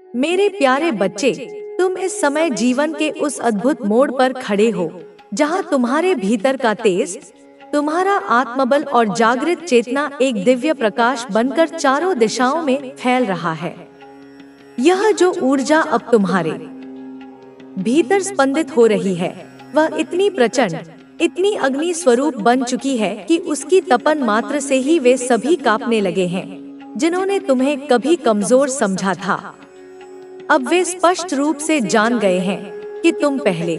मेरे प्यारे बच्चे, तुम इस समय जीवन के उस अद्भुत मोड़ पर खड़े हो जहां तुम्हारे भीतर का तेज, तुम्हारा आत्मबल और जागृत चेतना एक दिव्य प्रकाश बनकर चारों दिशाओं में फैल रहा है। यह जो ऊर्जा अब तुम्हारे भीतर स्पंदित हो रही है, वह इतनी प्रचंड, इतनी अग्नि स्वरूप बन चुकी है कि उसकी तपन मात्र से ही वे सभी कांपने लगे हैं जिन्होंने तुम्हें कभी कमजोर समझा था। अब वे स्पष्ट रूप से जान गए हैं कि तुम पहले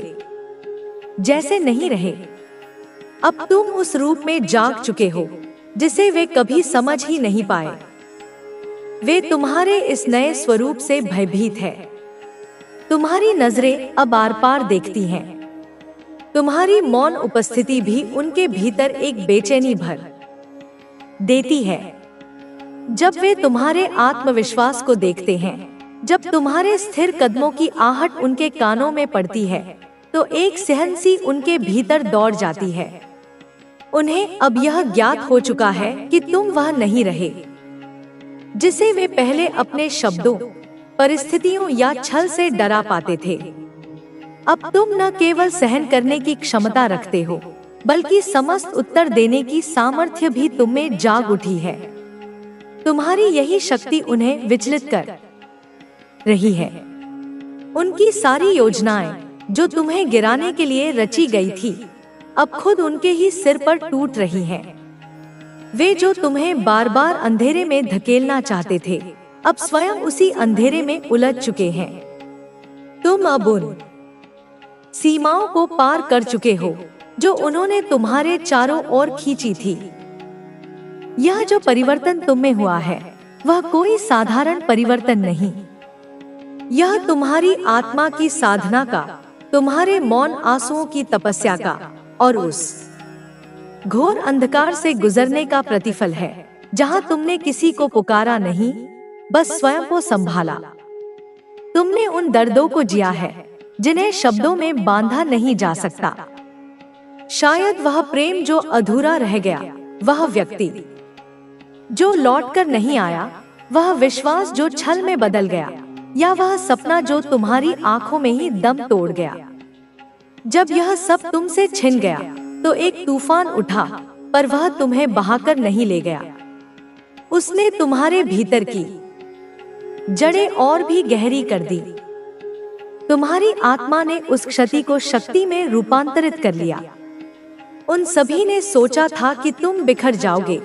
जैसे नहीं रहे। अब तुम उस रूप में जाग चुके हो जिसे वे कभी समझ ही नहीं पाए। वे तुम्हारे इस नए स्वरूप से भयभीत है। तुम्हारी नजरें अब आर पार देखती हैं। तुम्हारी मौन उपस्थिति भी उनके भीतर एक बेचैनी भर देती है। जब वे तुम्हारे आत्मविश्वास को देखते हैं, जब तुम्हारे स्थिर कदमों की आहट उनके कानों में पड़ती है, तो एक सिहन सी उनके भीतर दौड़ जाती है। उन्हें अब यह ज्ञात हो चुका है कि तुम वह नहीं रहे जिसे वे पहले अपने शब्दों, परिस्थितियों या छल से डरा पाते थे। अब तुम न केवल सहन करने की क्षमता रखते हो, बल्कि समस्त उत्तर देने की सामर्थ्य भी तुम में जाग उठी है। तुम्हारी यही शक्ति उन्हें विचलित कर रही है। उनकी सारी योजनाएं जो तुम्हें गिराने के लिए रची गई थी, अब खुद उनके ही सिर पर टूट रही हैं। वे जो तुम्हें बार बार अंधेरे में धकेलना चाहते थे, अब स्वयं उसी अंधेरे में उलझ चुके हैं। तुम अब उन सीमाओं को पार कर चुके हो जो उन्होंने तुम्हारे चारों ओर खींची थी। यह जो परिवर्तन तुम में हुआ है, वह कोई साधारण परिवर्तन नहीं। यह तुम्हारी आत्मा की साधना का, तुम्हारे मौन आंसुओं की तपस्या का और उस घोर अंधकार से गुजरने का प्रतिफल है जहां तुमने किसी को पुकारा नहीं, बस स्वयं को संभाला। तुमने उन दर्दों को जिया है जिन्हें शब्दों में बांधा नहीं जा सकता। शायद वह प्रेम जो अधूरा रह गया, वह व्यक्ति जो लौटकर नहीं आया, वह विश्वास जो छल में बदल गया, या वह सपना जो तुम्हारी आंखों में ही दम तोड़ गया। जब यह सब तुमसे छिन गया तो एक तूफान उठा, पर वह तुम्हें बहाकर नहीं ले गया। उसने तुम्हारे भीतर की जड़ें और भी गहरी कर दी। तुम्हारी आत्मा ने उस क्षति को शक्ति में रूपांतरित कर लिया। उन सभी ने सोचा था कि तुम बिखर जाओगे,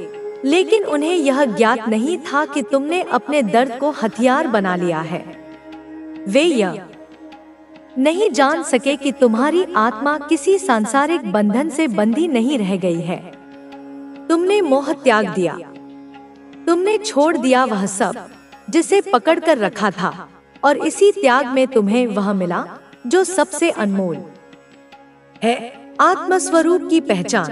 लेकिन उन्हें यह ज्ञात नहीं था कि तुमने अपने दर्द को हथियार बना लिया है। वे यह नहीं जान सके कि तुम्हारी आत्मा किसी सांसारिक बंधन से बंधी नहीं रह गई है। तुमने मोह त्याग दिया। तुमने छोड़ दिया वह सब जिसे पकड़ कर रखा था, और इसी त्याग में तुम्हें वह मिला जो सबसे अनमोल है, आत्मस्वरूप की पहचान।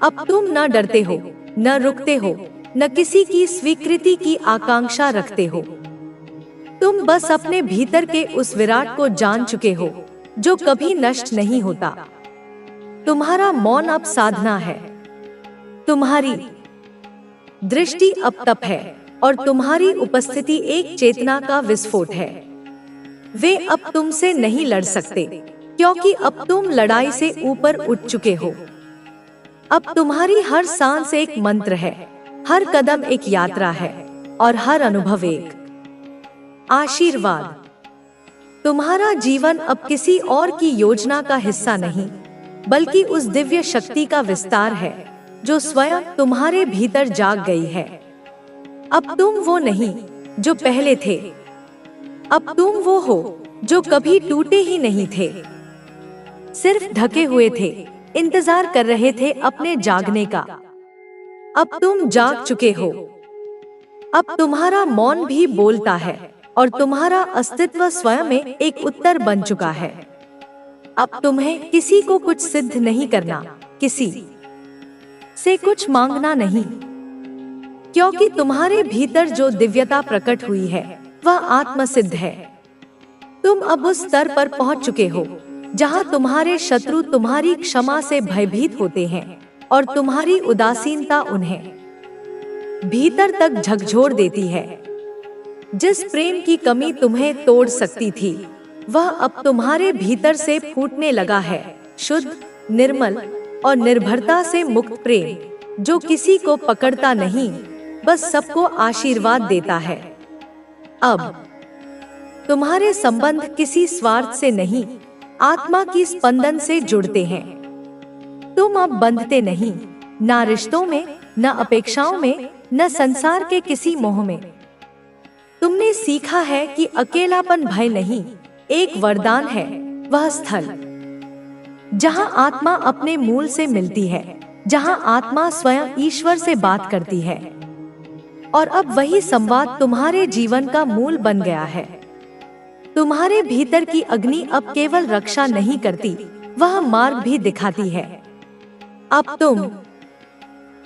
अब तुम न डरते हो, न रुकते हो, न किसी की स्वीकृति की आकांक्षा रखते हो। तुम बस अपने भीतर के उस विराट को जान चुके हो जो कभी नष्ट नहीं होता। तुम्हारा मौन अब साधना है, तुम्हारी दृष्टि अब तप है, और तुम्हारी उपस्थिति एक चेतना का विस्फोट है। वे अब तुमसे नहीं लड़ सकते, क्योंकि अब तुम लड़ाई से ऊपर उठ चुके हो। अब तुम्हारी हर सांस एक मंत्र है, हर कदम एक यात्रा है, और हर अनुभव एक आशीर्वाद। तुम्हारा जीवन अब किसी और की योजना का हिस्सा नहीं, बल्कि उस दिव्य शक्ति का विस्तार है जो स्वयं तुम्हारे भीतर जाग गई है। अब तुम वो नहीं जो पहले थे, अब तुम वो हो जो कभी टूटे ही नहीं थे, सिर्फ ढके हुए थे, इंतजार कर रहे थे अपने जागने का। अब तुम जाग चुके हो। अब तुम्हारा मौन भी बोलता है, और तुम्हारा अस्तित्व स्वयं में एक उत्तर बन चुका है। अब तुम्हें किसी को कुछ सिद्ध नहीं करना, किसी से कुछ मांगना नहीं, क्योंकि तुम्हारे भीतर जो दिव्यता प्रकट हुई है वह आत्मसिद्ध है। तुम अब उस स्तर पर पहुंच चुके हो जहां तुम्हारे शत्रु तुम्हारी क्षमा से भयभीत होते हैं, और तुम्हारी उदासीनता उन्हें भीतर तक झकझोर देती है। जिस प्रेम की कमी तुम्हें तोड़ सकती थी, वह अब तुम्हारे भीतर से फूटने लगा है। शुद्ध, निर्मल और निर्भरता से मुक्त प्रेम, जो किसी को पकड़ता नहीं, बस सबको आशीर्वाद देता है। अब तुम्हारे संबंध किसी स्वार्थ से नहीं, आत्मा की स्पंदन से जुड़ते हैं। तुम अब बंधते नहीं, ना रिश्तों में, न अपेक्षाओं में, न संसार के किसी मोह में। तुमने सीखा है कि अकेलापन भय नहीं, एक वरदान है। वह स्थल जहां आत्मा अपने मूल से मिलती है, जहां आत्मा स्वयं ईश्वर से बात करती है। और अब वही संवाद तुम्हारे जीवन का मूल बन गया है। तुम्हारे भीतर की अग्नि अब केवल रक्षा नहीं करती, वह मार्ग भी दिखाती है। अब तुम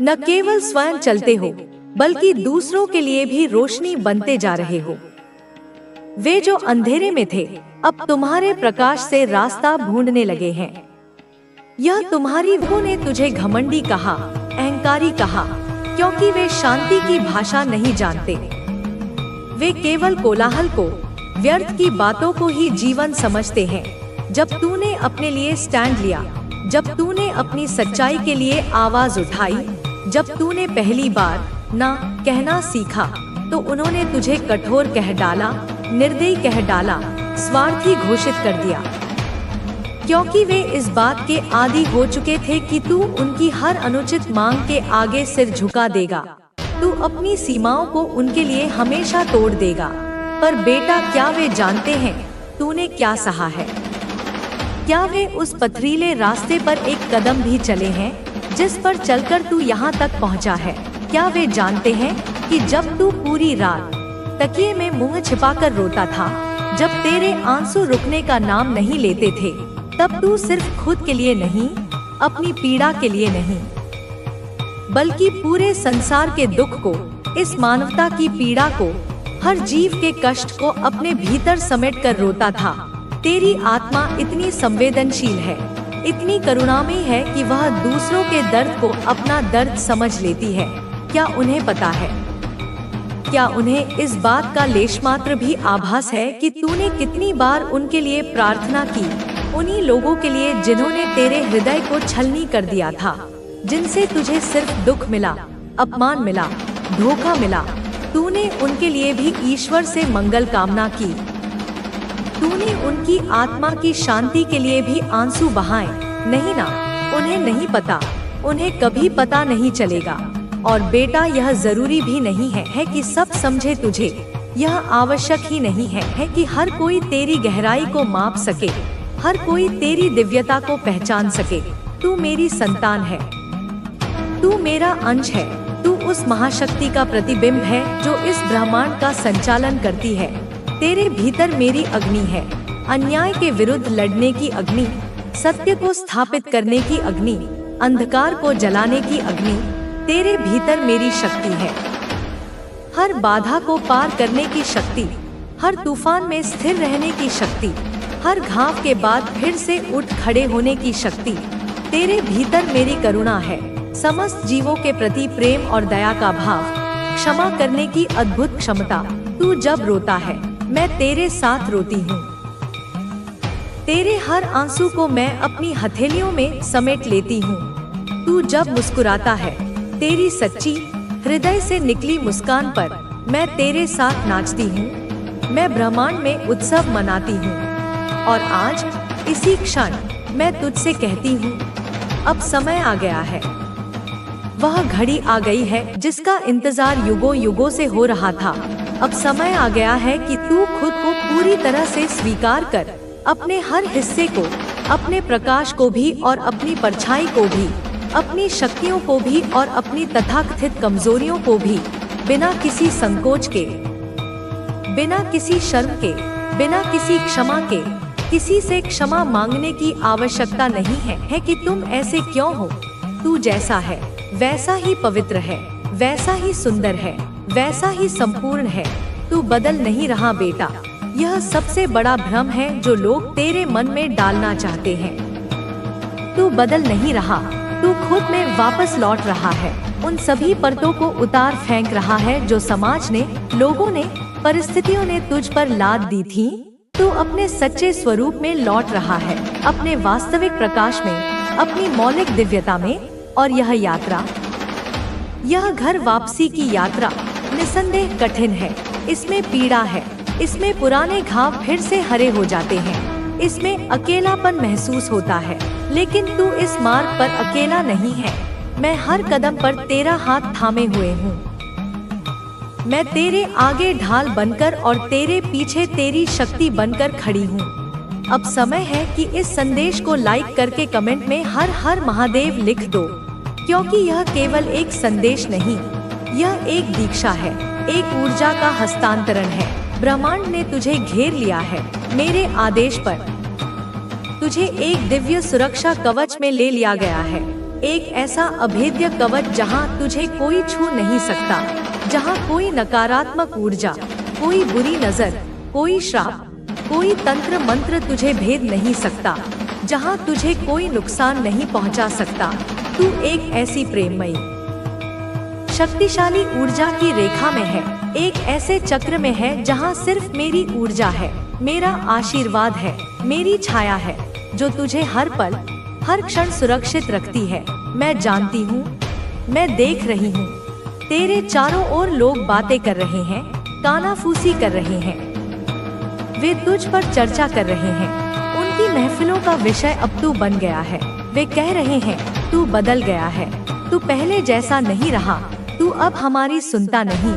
न केवल स्वयं चलते हो, बल्कि दूसरों के लिए भी रोशनी बनते जा रहे हो। वे जो अंधेरे में थे, अब तुम्हारे प्रकाश से रास्ता ढूंढने लगे हैं। यह तुम्हारी वो ने तुझे घमंडी कहा, अहंकारी कहा, क्योंकि वे शांति की भाषा नहीं जानते। वे केवल कोलाहल को, व्यर्थ की बातों को ही जीवन समझते हैं। जब तूने अपने लिए स्टैंड लिया, जब तूने अपनी सच्चाई के लिए आवाज उठाई, जब तूने पहली बार ना कहना सीखा, तो उन्होंने तुझे कठोर कह डाला, निर्दयी कह डाला, स्वार्थी घोषित कर दिया। क्योंकि वे इस बात के आदी हो चुके थे कि तू उनकी हर अनुचित मांग के आगे सिर झुका देगा, तू अपनी सीमाओं को उनके लिए हमेशा तोड़ देगा। पर बेटा, क्या वे जानते हैं तूने क्या सहा है? क्या वे उस पथरीले रास्ते पर एक कदम भी चले हैं जिस पर चलकर तू यहाँ तक पहुँचा है? क्या वे जानते हैं कि जब तू पूरी रात तकिए में मुंह छिपाकर रोता था, जब तेरे आंसू रुकने का नाम नहीं लेते थे, तब तू सिर्फ खुद के लिए नहीं, अपनी पीड़ा के लिए नहीं, बल्कि पूरे संसार के दुख को, इस मानवता की पीड़ा को, हर जीव के कष्ट को अपने भीतर समेट कर रोता था। तेरी आत्मा इतनी संवेदनशील है, इतनी करुणामयी है कि वह दूसरों के दर्द को अपना दर्द समझ लेती है। क्या उन्हें पता है? क्या उन्हें इस बात का लेशमात्र भी आभास है कि तूने कितनी बार उनके लिए प्रार्थना की, उन्हीं लोगों के लिए जिन्होंने तेरे हृदय को छलनी कर दिया था, जिनसे तुझे सिर्फ दुख मिला, अपमान मिला, धोखा मिला। तूने उनके लिए भी ईश्वर से मंगल कामना की। तूने उनकी आत्मा की शांति के लिए भी आंसू बहाए। नहीं ना, उन्हें नहीं पता, उन्हें कभी पता नहीं चलेगा। और बेटा, यह जरूरी भी नहीं है कि सब समझे तुझे। यह आवश्यक ही नहीं है कि हर कोई तेरी गहराई को माप सके, हर कोई तेरी दिव्यता को पहचान सके। तू मेरी संतान है, तू मेरा अंश है, तू उस महाशक्ति का प्रतिबिंब है जो इस ब्रह्मांड का संचालन करती है। तेरे भीतर मेरी अग्नि है, अन्याय के विरुद्ध लड़ने की अग्नि, सत्य को स्थापित करने की अग्नि, अंधकार को जलाने की अग्नि। तेरे भीतर मेरी शक्ति है, हर बाधा को पार करने की शक्ति, हर तूफान में स्थिर रहने की शक्ति, हर घाव के बाद फिर से उठ खड़े होने की शक्ति। तेरे भीतर मेरी करुणा है, समस्त जीवों के प्रति प्रेम और दया का भाव, क्षमा करने की अद्भुत क्षमता। तू जब रोता है, मैं तेरे साथ रोती हूँ। तेरे हर आंसू को मैं अपनी हथेलियों में समेट लेती हूँ। तू जब मुस्कुराता है, तेरी सच्ची हृदय से निकली मुस्कान पर मैं तेरे साथ नाचती हूँ। मैं ब्रह्मांड में उत्सव मनाती हूँ। और आज इसी क्षण मैं तुझसे कहती हूँ, अब समय आ गया है। वह घड़ी आ गई है जिसका इंतजार युगों युगों से हो रहा था। अब समय आ गया है कि तू खुद को पूरी तरह से स्वीकार कर, अपने हर हिस्से को, अपने प्रकाश को भी और अपनी परछाई को भी, अपनी शक्तियों को भी और अपनी तथाकथित कमजोरियों को भी, बिना किसी संकोच के, बिना किसी शर्म के, बिना किसी क्षमा के। किसी से क्षमा मांगने की आवश्यकता नहीं है कि तुम ऐसे क्यों हो। तू जैसा है वैसा ही पवित्र है, वैसा ही सुंदर है, वैसा ही संपूर्ण है। तू बदल नहीं रहा बेटा। यह सबसे बड़ा भ्रम है जो लोग तेरे मन में डालना चाहते हैं। तू बदल नहीं रहा, तू खुद में वापस लौट रहा है। उन सभी परतों को उतार फेंक रहा है जो समाज ने, लोगों ने, परिस्थितियों ने तुझ पर लाद दी थी, तू अपने सच्चे स्वरूप में लौट रहा है, अपने वास्तविक प्रकाश में, अपनी मौलिक दिव्यता में। और यह यात्रा, यह घर वापसी की यात्रा निसंदेह कठिन है। इसमें पीड़ा है, इसमें पुराने घाव फिर से हरे हो जाते हैं, इसमें अकेलापन महसूस होता है। लेकिन तू इस मार्ग पर अकेला नहीं है। मैं हर कदम पर तेरा हाथ थामे हुए हूँ। मैं तेरे आगे ढाल बनकर और तेरे पीछे तेरी शक्ति बनकर खड़ी हूँ। अब समय है कि इस संदेश को लाइक करके कमेंट में हर हर महादेव लिख दो, क्योंकि यह केवल एक संदेश नहीं, यह एक दीक्षा है, एक ऊर्जा का हस्तांतरण है। ब्रह्मांड ने तुझे घेर लिया है। मेरे आदेश पर तुझे एक दिव्य सुरक्षा कवच में ले लिया गया है, एक ऐसा अभेद्य कवच जहां तुझे कोई छू नहीं सकता, जहां कोई नकारात्मक ऊर्जा, कोई बुरी नजर, कोई श्राप, कोई तंत्र मंत्र तुझे भेद नहीं सकता, जहां तुझे कोई नुकसान नहीं पहुंचा सकता। तू एक ऐसी प्रेममयी शक्तिशाली ऊर्जा की रेखा में है, एक ऐसे चक्र में है जहां सिर्फ मेरी ऊर्जा है, मेरा आशीर्वाद है, मेरी छाया है, जो तुझे हर पल हर क्षण सुरक्षित रखती है। मैं जानती हूँ, मैं देख रही हूँ, तेरे चारों ओर लोग बातें कर रहे हैं, कानाफूसी कर रहे हैं, वे तुझ पर चर्चा कर रहे हैं। उनकी महफिलों का विषय अब तू बन गया है। वे कह रहे हैं, तू बदल गया है, तू पहले जैसा नहीं रहा, तू अब हमारी सुनता नहीं।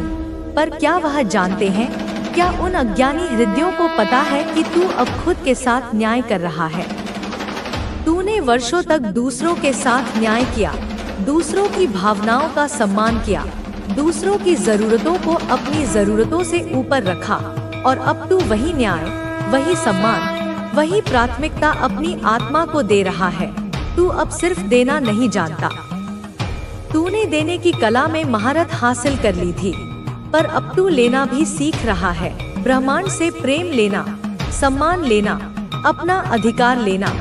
पर क्या वह जानते हैं, क्या उन अज्ञानी हृदयों को पता है कि तू अब खुद के साथ न्याय कर रहा है? तूने वर्षों तक दूसरों के साथ न्याय किया, दूसरों की भावनाओं का सम्मान किया, दूसरों की जरूरतों को अपनी जरूरतों से ऊपर रखा, और अब तू वही न्याय, वही सम्मान, वही प्राथमिकता अपनी आत्मा को दे रहा है। तू अब सिर्फ देना नहीं जानता, तूने देने की कला में महारत हासिल कर ली थी, पर अब तू लेना भी सीख रहा है। ब्रह्मांड से प्रेम लेना, सम्मान लेना, अपना अधिकार लेना।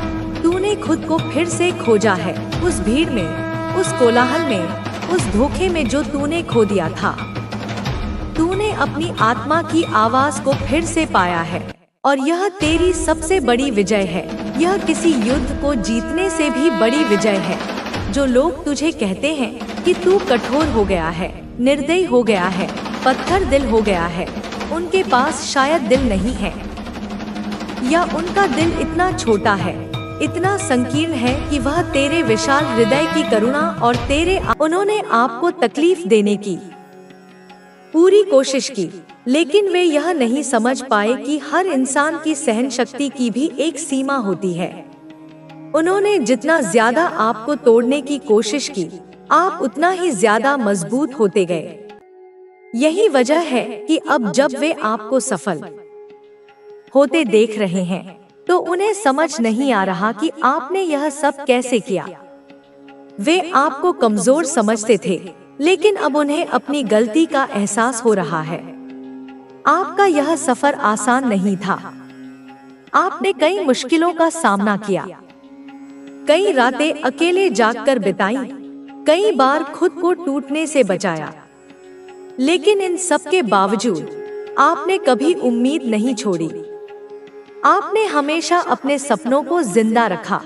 तूने खुद को फिर से खोजा है, उस भीड़ में, उस कोलाहल में, उस धोखे में जो तूने खो दिया था। तूने अपनी आत्मा की आवाज को फिर से पाया है, और यह तेरी सबसे बड़ी विजय है। यह किसी युद्ध को जीतने से भी बड़ी विजय है। जो लोग तुझे कहते हैं कि तू कठोर हो गया है, निर्दयी हो गया है, पत्थर दिल हो गया है, उनके पास शायद दिल नहीं है, या उनका दिल इतना छोटा है, इतना संकीर्ण है कि वह तेरे विशाल हृदय की करुणा और उन्होंने आपको तकलीफ देने की पूरी कोशिश की, लेकिन वे यह नहीं समझ पाए कि हर इंसान की सहन शक्ति की भी एक सीमा होती है। उन्होंने जितना ज्यादा आपको तोड़ने की कोशिश की, आप उतना ही ज्यादा मजबूत होते गए। यही वजह है कि अब जब वे आपको सफल होते देख रहे हैं, तो उन्हें समझ नहीं आ रहा कि आपने यह सब कैसे किया। वे आपको कमजोर समझते थे, लेकिन अब उन्हें अपनी गलती का एहसास हो रहा है। आपका यह सफर आसान नहीं था। आपने कई मुश्किलों का सामना किया, कई रातें अकेले जागकर बिताई, कई बार खुद को टूटने से बचाया, लेकिन इन सब के बावजूद आपने कभी उम्मीद नहीं छोड़ी। आपने हमेशा अपने सपनों को जिंदा रखा।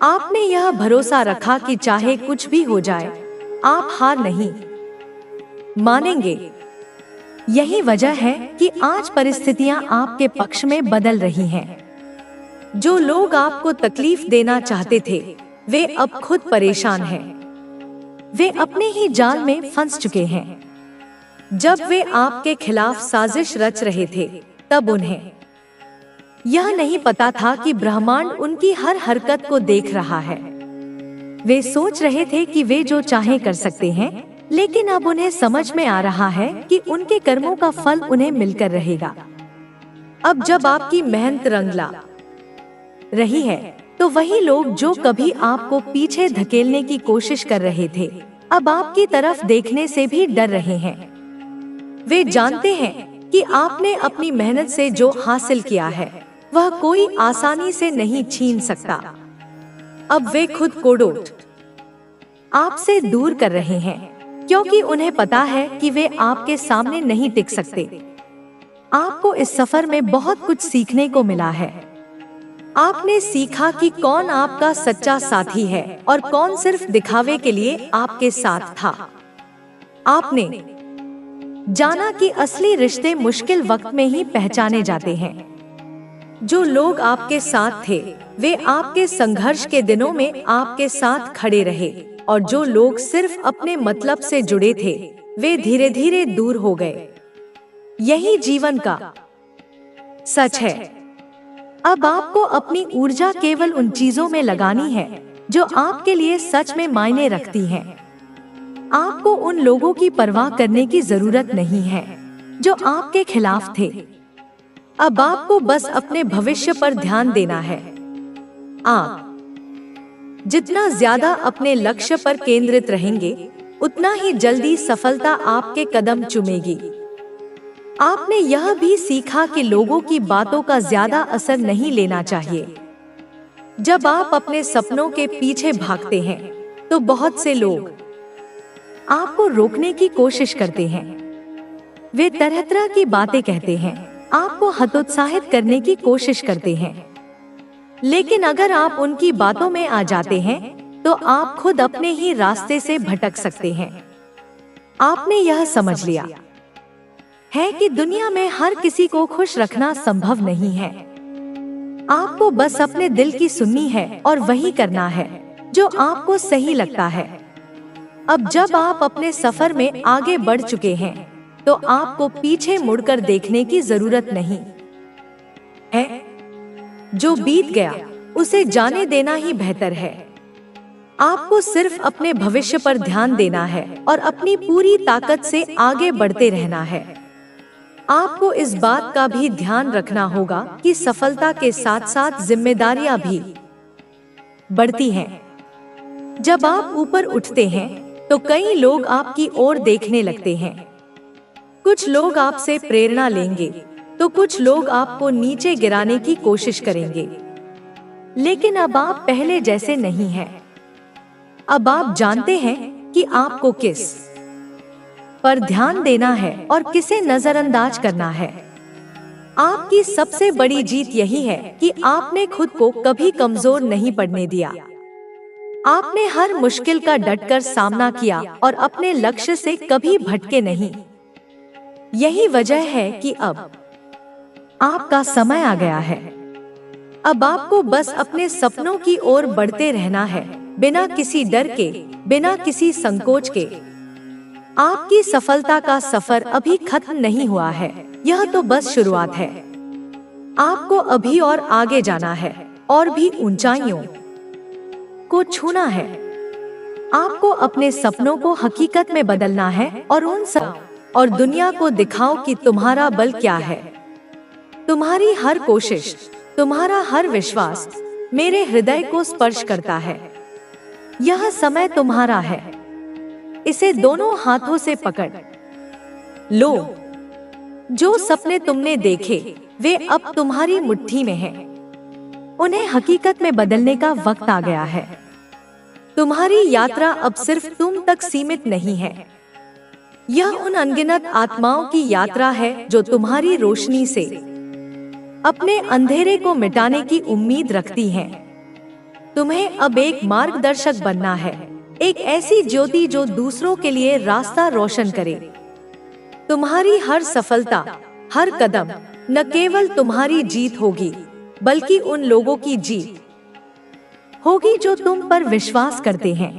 आपने यह भरोसा रखा कि चाहे कुछ भी हो जाए, आप हार नहीं मानेंगे। यही वजह है कि आज परिस्थितियां आपके पक्ष में बदल रही हैं। जो लोग आपको तकलीफ देना चाहते थे, वे अब खुद परेशान हैं। वे अपने ही जाल में फंस चुके हैं। जब वे आपके खिलाफ साजिश रच रहे थे, तब उन्हें यह नहीं पता था कि ब्रह्मांड उनकी हर हरकत को देख रहा है। वे सोच रहे थे कि वे जो चाहें कर सकते हैं, लेकिन अब उन्हें समझ में आ रहा है कि उनके कर्मों का फल उन्हें मिलकर रहेगा। अब जब आपकी मेहनत रंग ला रही है, तो वही लोग जो कभी आपको पीछे धकेलने की कोशिश कर रहे थे, अब आपकी तरफ देखने से भी डर रहे हैं। वे जानते हैं कि आपने अपनी मेहनत से जो हासिल किया है, वह कोई आसानी से नहीं छीन सकता। अब वे खुद को डोट आपसे दूर कर रहे हैं, क्योंकि उन्हें पता है कि वे आपके सामने नहीं टिक सकते। आपको इस सफर में बहुत कुछ सीखने को मिला है। आपने सीखा कि कौन आपका सच्चा साथी है और कौन सिर्फ दिखावे के लिए आपके साथ था। आपने जाना कि असली रिश्ते मुश्किल वक्त में ही पहचाने जाते हैं। जो लोग आपके साथ थे वे आपके संघर्ष के दिनों में आपके साथ खड़े रहे, और जो लोग सिर्फ अपने मतलब से जुड़े थे वे धीरे धीरे दूर हो गए। यही जीवन का सच है। अब आपको अपनी ऊर्जा केवल उन चीजों में लगानी है जो आपके लिए सच में मायने रखती हैं। आपको उन लोगों की परवाह करने की जरूरत नहीं है जो आपके खिलाफ थे। अब आपको बस अपने भविष्य पर ध्यान देना है। आप जितना ज्यादा अपने लक्ष्य पर केंद्रित रहेंगे उतना ही जल्दी सफलता आपके कदम चूमेगी। आपने यह भी सीखा कि लोगों की बातों का ज्यादा असर नहीं लेना चाहिए। जब आप अपने सपनों के पीछे भागते हैं तो बहुत से लोग आपको रोकने की कोशिश करते हैं। वे तरह तरह की बातें कहते हैं, आपको हतोत्साहित करने की कोशिश करते हैं। लेकिन अगर आप उनकी बातों में आ जाते हैं तो आप खुद अपने ही रास्ते से भटक सकते हैं। आपने यह समझ लिया है कि दुनिया में हर किसी को खुश रखना संभव नहीं है। आपको बस अपने दिल की सुननी है और वही करना है जो आपको सही लगता है। अब जब आप अपने सफर में आगे बढ़ चुके हैं तो आपको पीछे मुड़कर देखने की जरूरत नहीं है। जो बीत गया उसे जाने देना ही बेहतर है। आपको सिर्फ अपने भविष्य पर ध्यान देना है और अपनी पूरी ताकत से आगे बढ़ते रहना है। आपको इस बात का भी ध्यान रखना होगा कि सफलता के साथ साथ जिम्मेदारियां भी बढ़ती हैं। जब आप ऊपर उठते हैं तो कई लोग आपकी ओर देखने लगते हैं। कुछ लोग आपसे प्रेरणा लेंगे तो कुछ लोग आपको नीचे गिराने की कोशिश करेंगे। लेकिन अब आप पहले जैसे नहीं हैं। अब आप जानते हैं कि आपको किस पर ध्यान देना है और किसे नजरअंदाज करना है। आपकी सबसे बड़ी जीत यही है कि आपने खुद को कभी कमजोर नहीं पड़ने दिया। आपने हर मुश्किल का डटकर सामना किया और अपने लक्ष्य से कभी भटके नहीं। यही वजह है कि अब आपका समय आ गया है। अब आपको बस अपने सपनों की ओर बढ़ते रहना है, बिना किसी डर के, बिना किसी संकोच के। आपकी सफलता का सफर अभी खत्म नहीं हुआ है, यह तो बस शुरुआत है। आपको अभी और आगे जाना है और भी ऊंचाइयों को छूना है। आपको अपने सपनों को हकीकत में बदलना है और उन सब और दुनिया को दिखाओ कि तुम्हारा बल क्या है। तुम्हारी हर कोशिश, तुम्हारा हर विश्वास मेरे हृदय को स्पर्श करता है। यह समय तुम्हारा है, इसे दोनों हाथों से पकड़ लो। जो सपने तुमने देखे वे अब तुम्हारी मुट्ठी में हैं। उन्हें हकीकत में बदलने का वक्त आ गया है। तुम्हारी यात्रा अब सिर्फ तुम तक सीमित नहीं है। यह उन अनगिनत आत्माओं की यात्रा है जो तुम्हारी रोशनी से अपने अंधेरे को मिटाने की उम्मीद रखती हैं। तुम्हें अब एक मार्गदर्शक बनना है, एक ऐसी ज्योति जो दूसरों के लिए रास्ता रोशन करे। तुम्हारी हर सफलता, हर कदम न केवल तुम्हारी जीत होगी बल्कि उन लोगों की जीत होगी जो तुम पर विश्वास करते हैं।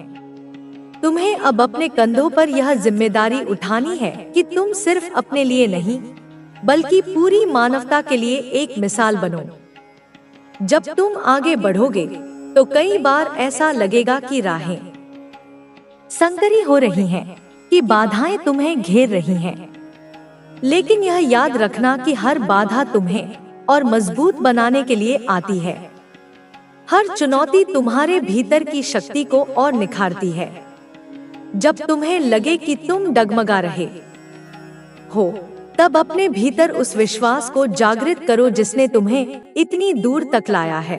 तुम्हें अब अपने कंधों पर यह जिम्मेदारी उठानी है कि तुम सिर्फ अपने लिए नहीं बल्कि पूरी मानवता के लिए एक मिसाल बनो। जब तुम आगे बढ़ोगे तो कई बार ऐसा लगेगा कि राहें संकरी हो रही हैं, कि बाधाएं तुम्हें घेर रही हैं। लेकिन यह याद रखना कि हर बाधा तुम्हें और मजबूत बनाने के लिए आती है। हर चुनौती तुम्हारे भीतर की शक्ति को और निखारती है। जब तुम्हें लगे कि तुम डगमगा रहे हो तब अपने भीतर उस विश्वास को जागृत करो जिसने तुम्हें इतनी दूर तक लाया है।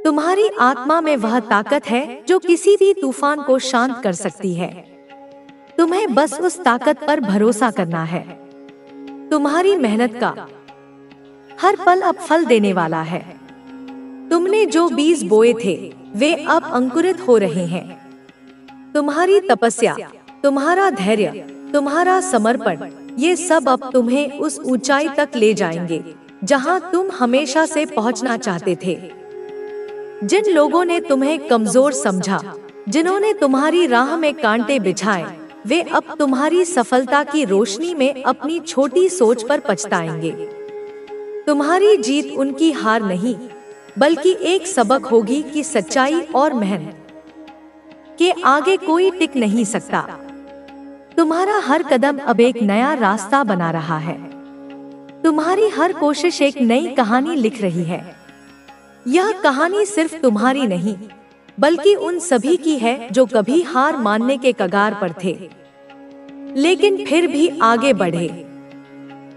तुम्हारी आत्मा में वह ताकत है जो किसी भी तूफान को शांत कर सकती है। तुम्हें बस उस ताकत पर भरोसा करना है। तुम्हारी मेहनत का हर पल अब फल देने वाला है। तुमने जो बीज बोए थे वे अब अंकुरित हो रहे हैं। तुम्हारी तपस्या, तुम्हारा धैर्य, तुम्हारा समर्पण, ये सब अब तुम्हें उस ऊंचाई तक ले जाएंगे जहां तुम हमेशा से पहुंचना चाहते थे। जिन लोगों ने तुम्हें कमजोर समझा, जिन्होंने तुम्हारी राह में कांटे बिछाए, वे अब तुम्हारी सफलता की रोशनी में अपनी छोटी सोच पर पछताएंगे। तुम्हारी जीत उनकी हार नहीं, बल्कि एक सबक होगी कि सच्चाई और मेहनत के आगे कोई टिक नहीं सकता। तुम्हारा हर कदम अब एक नया रास्ता बना रहा है। तुम्हारी हर कोशिश एक नई कहानी लिख रही है। यह कहानी सिर्फ तुम्हारी नहीं, बल्कि उन सभी की है जो कभी हार मानने के कगार पर थे, लेकिन फिर भी आगे बढ़े।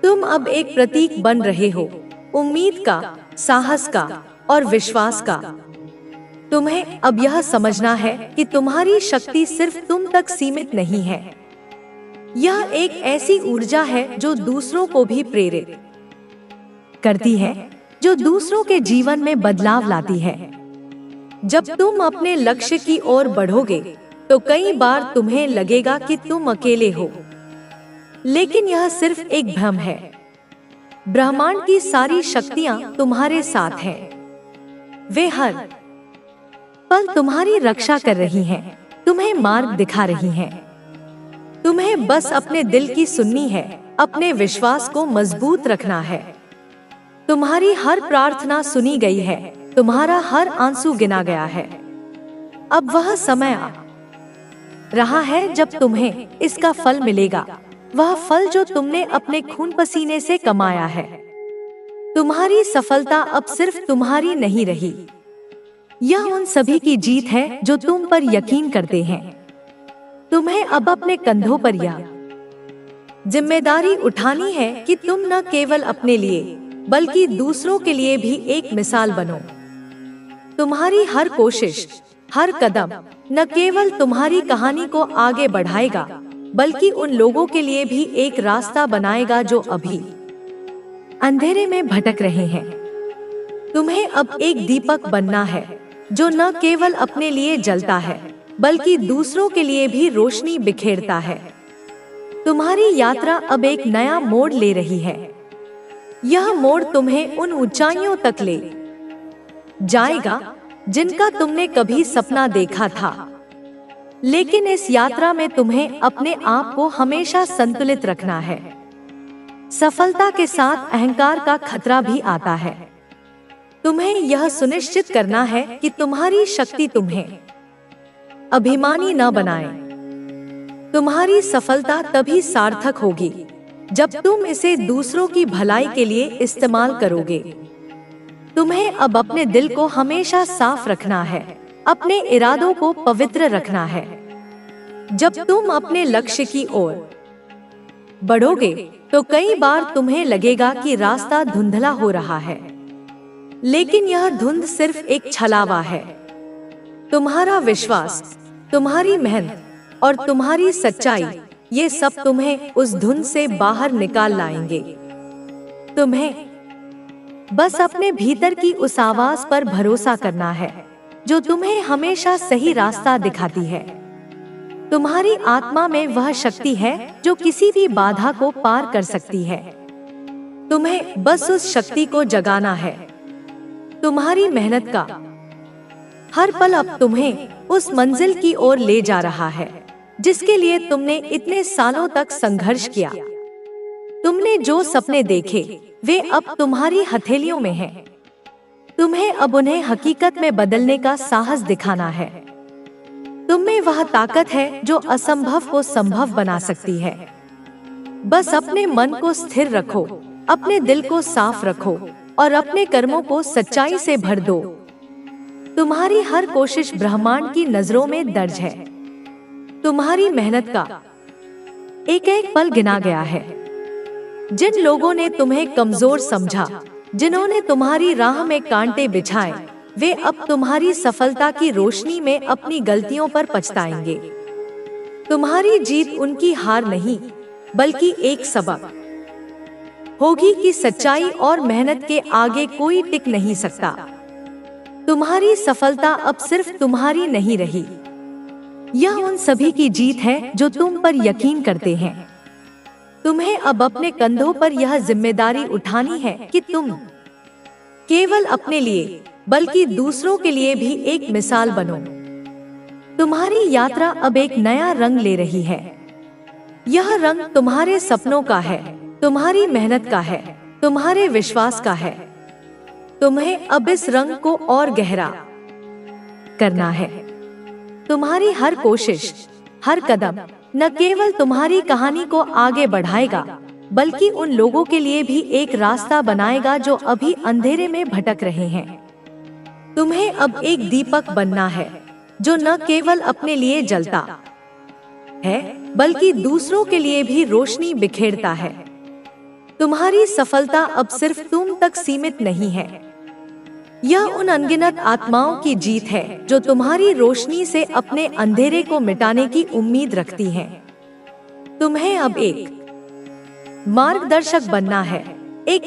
तुम अब एक प्रतीक बन रहे हो, उम्मीद का, साहस का और विश्वास का। तुम्हें अब यह समझना है कि तुम्हारी शक्ति सिर्फ तुम तक सीमित नहीं है। यह एक ऐसी ऊर्जा है जो दूसरों को भी प्रेरित करती है, जो दूसरों के जीवन में बदलाव लाती है। जब तुम अपने लक्ष्य की ओर बढ़ोगे तो कई बार तुम्हें लगेगा कि तुम अकेले हो, लेकिन यह सिर्फ एक भ्रम है। ब्रह्मांड की सारी शक्तियां तुम्हारे साथ हैं। वे हर पल तुम्हारी रक्षा कर रही हैं, तुम्हें मार्ग दिखा रही हैं। तुम्हें बस अपने दिल की सुननी है, अपने विश्वास को मजबूत रखना है। तुम्हारी हर प्रार्थना सुनी गई है, तुम्हारा हर आंसू गिना गया है। अब वह समय आ रहा है जब तुम्हें इसका फल मिलेगा, वह फल जो तुमने अपने खून पसीने से कमाया है। तुम्हारी सफलता अब सिर्फ तुम्हारी नहीं रही, यह उन सभी की जीत है जो तुम पर यकीन करते हैं। तुम्हें अब अपने कंधों पर यह जिम्मेदारी उठानी है कि तुम न केवल अपने लिए बल्कि दूसरों के लिए भी एक मिसाल बनो। तुम्हारी हर कोशिश, हर कदम न केवल तुम्हारी कहानी को आगे बढ़ाएगा, बल्कि उन लोगों के लिए भी एक रास्ता बनाएगा जो अभी अंधेरे में भटक रहे हैं। तुम्हें अब एक दीपक बनना है जो न केवल अपने लिए जलता है, बल्कि दूसरों के लिए भी रोशनी बिखेरता है। तुम्हारी यात्रा अब एक नया मोड़ ले रही है। यह मोड़ तुम्हें उन ऊंचाइयों तक ले जाएगा जिनका तुमने कभी सपना देखा था। लेकिन इस यात्रा में तुम्हें अपने आप को हमेशा संतुलित रखना है। सफलता के साथ अहंकार का खतरा भी आता है। तुम्हें यह सुनिश्चित करना है कि तुम्हारी शक्ति तुम्हें अभिमानी न बनाए। तुम्हारी सफलता तभी सार्थक होगी जब तुम इसे दूसरों की भलाई के लिए इस्तेमाल करोगे। तुम्हें अब अपने दिल को हमेशा साफ रखना है, अपने इरादों को पवित्र रखना है। जब तुम अपने लक्ष्य की ओर बढ़ोगे तो कई बार तुम्हें लगेगा कि रास्ता धुंधला हो रहा है, लेकिन यह धुंध सिर्फ एक छलावा है। तुम्हारा विश्वास, तुम्हारी मेहनत और तुम्हारी सच्चाई, ये सब तुम्हें उस धुंध से बाहर निकाल लाएंगे। तुम्हें बस अपने भीतर की उस आवाज पर भरोसा करना है जो तुम्हें हमेशा सही रास्ता दिखाती है। तुम्हारी आत्मा में वह शक्ति है जो किसी भी बाधा को पार कर सकती है। तुम्हें बस उस शक्ति को जगाना है। तुम्हारी मेहनत का हर पल अब तुम्हें उस मंजिल की ओर ले जा रहा है जिसके लिए तुमने इतने सालों तक संघर्ष किया। तुमने जो सपने देखे वे अब तुम्हारी हथेलियों में हैं। तुम्हें अब उन्हें हकीकत में बदलने का साहस दिखाना है। तुम में वह ताकत है जो असंभव को संभव बना सकती है। बस अपने मन को स्थिर रखो, अपने दिल को साफ रखो और अपने कर्मों को सच्चाई से भर दो। तुम्हारी हर कोशिश ब्रह्मांड की नजरों में दर्ज है। तुम्हारी मेहनत का एक एक पल गिना गया है। जिन लोगों ने तुम्हें कमजोर समझा, जिन्होंने तुम्हारी राह में कांटे बिछाए, वे अब तुम्हारी सफलता की रोशनी में अपनी गलतियों पर पछताएंगे। तुम्हारी जीत उनकी हार नहीं, बल्कि एक सबक होगी कि सच्चाई और मेहनत के आगे कोई टिक नहीं सकता। तुम्हारी सफलता अब सिर्फ तुम्हारी नहीं रही, यह उन सभी की जीत है जो तुम पर यकीन करते हैं। तुम्हें अब अपने कंधों पर यह जिम्मेदारी उठानी है कि तुम केवल अपने लिए बल्कि दूसरों के लिए भी एक मिसाल बनो। तुम्हारी यात्रा अब एक नया रंग ले रही है। यह रंग तुम्हारे सपनों का है, तुम्हारी मेहनत का है, तुम्हारे विश्वास का है। तुम्हें अब इस रंग को और गहरा करना है। तुम्हारी हर कोशिश, हर कदम न केवल तुम्हारी कहानी को आगे बढ़ाएगा, बल्कि उन लोगों के लिए भी एक रास्ता बनाएगा जो अभी अंधेरे में भटक रहे हैं। तुम्हें अब एक दीपक बनना है जो न केवल अपने लिए जलता है, बल्कि दूसरों के लिए भी रोशनी बिखेरता है। तुम्हारी सफलता अब सिर्फ तुम तक सीमित नहीं है, यह उन अनगिनत आत्माओं की जीत है जो तुम्हारी रोशनी से अपने अंधेरे को मिटाने की उम्मीद रखती हैं। तुम्हें अब एक मार्गदर्शक बनना है, एक